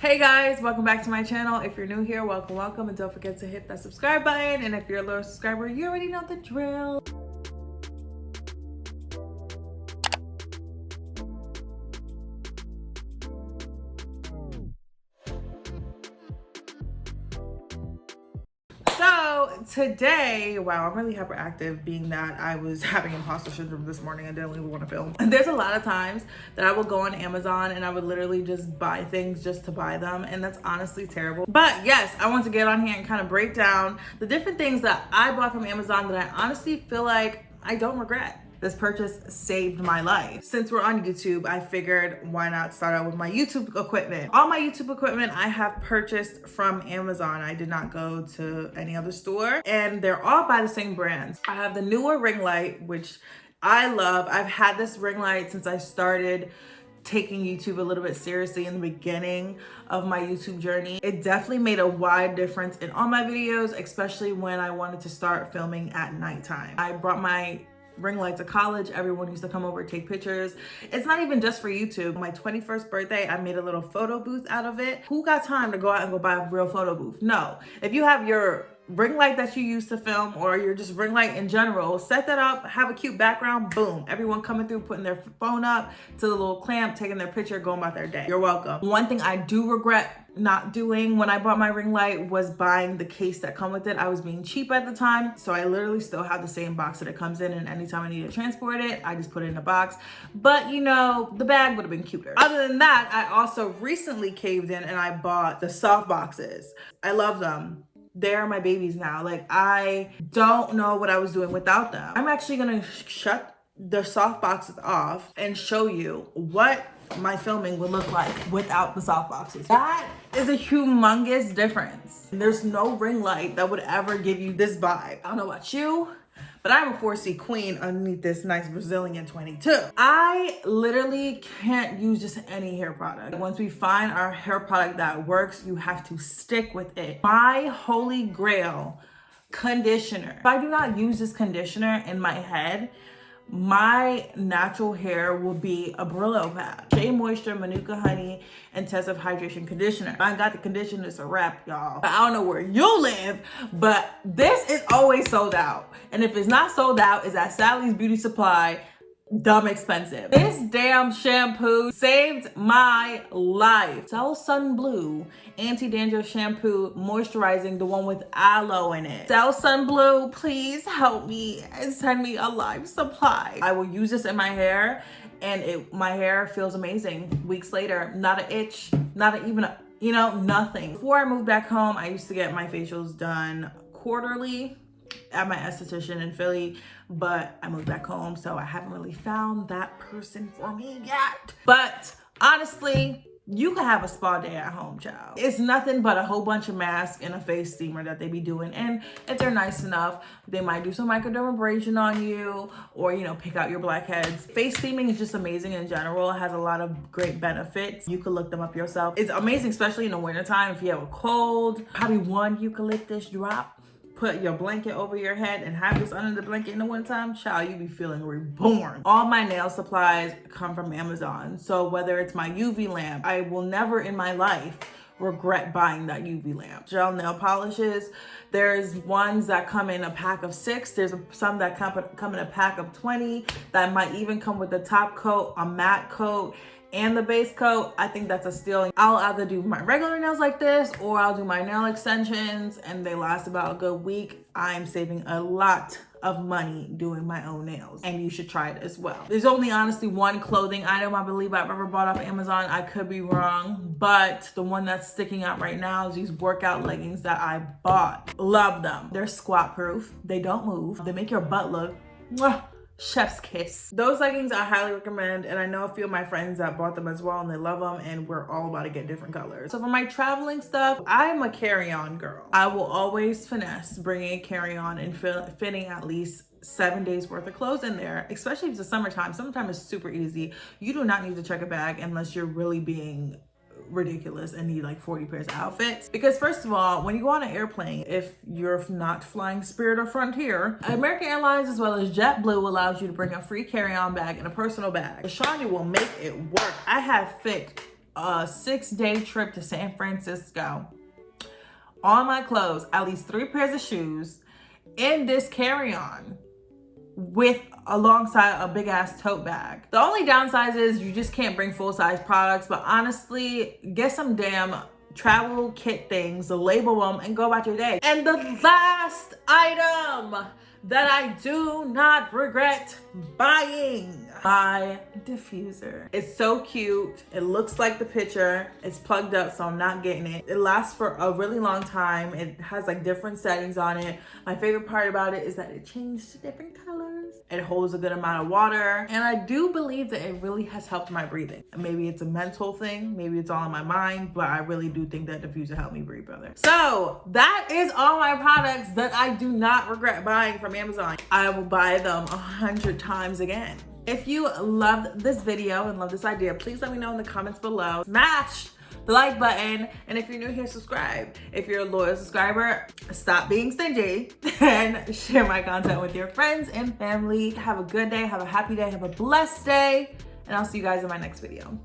Hey guys, welcome back to my channel. If you're new here, welcome, and don't forget to hit that subscribe button. And if you're a loyal subscriber, you already know the drill. So today, wow, I'm really hyperactive being that I was having imposter syndrome this morning and didn't even want to film. And there's a lot of times that I will go on Amazon and I would literally just buy things just to buy them. And that's honestly terrible. But yes, I want to get on here and kind of break down the different things that I bought from Amazon that I honestly feel like I don't regret. This purchase saved my life. Since we're on YouTube, I figured why not start out with my YouTube equipment. All my YouTube equipment I have purchased from Amazon. I did not go to any other store, and they're all by the same brands. I have the newer ring light, which I love. I've had this ring light since I started taking YouTube a little bit seriously in the beginning of my YouTube journey. It definitely made a wide difference in all my videos, especially when I wanted to start filming at nighttime. I brought my ring light to college. Everyone used to come over, take pictures. It's not even just for YouTube. My 21st birthday, I made a little photo booth out of it. Who got time to go out and go buy a real photo booth? No. If you have your ring light that you use to film, or your just ring light in general, set that up, have a cute background, boom. Everyone coming through, putting their phone up to the little clamp, taking their picture, going about their day. You're welcome. One thing I do regret not doing when I bought my ring light was buying the case that come with it. I was being cheap at the time, so I literally still have the same box that it comes in, and anytime I need to transport it, I just put it in a box. But you know, the bag would have been cuter. Other than that, I also recently caved in and I bought the soft boxes. I love them. They're my babies now. Like, I don't know what I was doing without them. I'm actually gonna shut the soft boxes off and show you what my filming would look like without the soft boxes. That is a humongous difference. There's no ring light that would ever give you this vibe. I don't know about you, but I'm a 4C queen underneath this nice Brazilian 22. I literally can't use just any hair product. Once we find our hair product that works, you have to stick with it. My holy grail conditioner. If I do not use this conditioner in my head, my natural hair will be a Brillo pad. Shea Moisture, Manuka Honey, Intensive Hydration Conditioner. If I got the conditioner, it's a wrap, y'all. I don't know where you live, but this is always sold out. And if it's not sold out, it's at Sally's Beauty Supply. Dumb expensive. This damn shampoo saved my life. Selsun Blue anti-dandruff shampoo, moisturizing, the one with aloe in it. Selsun Blue, please help me and send me a life supply. I will use this in my hair, and my hair feels amazing. Weeks later, not an itch, not even a, nothing. Before I moved back home, I used to get my facials done quarterly at my esthetician in Philly, but I moved back home, so I haven't really found that person for me yet. But honestly, you can have a spa day at home, child. It's nothing but a whole bunch of masks and a face steamer that they be doing. And if they're nice enough, they might do some microdermabrasion on you, or, pick out your blackheads. Face steaming is just amazing in general. It has a lot of great benefits. You can look them up yourself. It's amazing, especially in the wintertime if you have a cold. Probably one eucalyptus drop. Put your blanket over your head and have this under the blanket in the wintertime, child, you be feeling reborn. All my nail supplies come from Amazon. So whether it's my UV lamp, I will never in my life regret buying that UV lamp. Gel nail polishes, there's ones that come in a pack of 6. There's some that come in a pack of 20 that might even come with the top coat, a matte coat, and the base coat. I think that's a steal. I'll either do my regular nails like this, or I'll do my nail extensions, and they last about a good week. I'm saving a lot of money doing my own nails, and you should try it as well. There's only honestly one clothing item I believe I've ever bought off Amazon. I could be wrong, but the one that's sticking out right now is these workout leggings that I bought. Love them. They're squat proof. They don't move. They make your butt look mwah, chef's kiss. Those leggings I highly recommend, and I know a few of my friends that bought them as well, and they love them, and we're all about to get different colors. So for my traveling stuff, I'm a carry-on girl. I will always finesse bringing a carry-on and fitting at least 7 days worth of clothes in there, especially if it's the summertime. Summertime is super easy. You do not need to check a bag unless you're really being ridiculous and need like 40 pairs of outfits. Because first of all, when you go on an airplane, if you're not flying Spirit or Frontier, American Airlines as well as JetBlue allows you to bring a free carry-on bag and a personal bag. Lashanya will make it work. I have fit a 6-day trip to San Francisco. All my clothes, at least 3 pairs of shoes in this carry-on with alongside a big ass tote bag. The only downside is you just can't bring full-size products, but honestly, get some damn travel kit things, label them, and go about your day. And the last item that I do not regret buying, my diffuser. It's so cute. It looks like the picture. It's plugged up, so I'm not getting it. It lasts for a really long time. It has like different settings on it. My favorite part about it is that it changes to different colors. It holds a good amount of water. And I do believe that it really has helped my breathing. Maybe it's a mental thing. Maybe it's all in my mind, but I really do think that diffuser helped me breathe better. So that is all my products that I do not regret buying from Amazon. I will buy them 100 times again. If you loved this video and love this idea, please let me know in the comments below. Smash the like button, and if you're new here, subscribe. If you're a loyal subscriber, stop being stingy and share my content with your friends and family. Have a good day, have a happy day, have a blessed day, and I'll see you guys in my next video.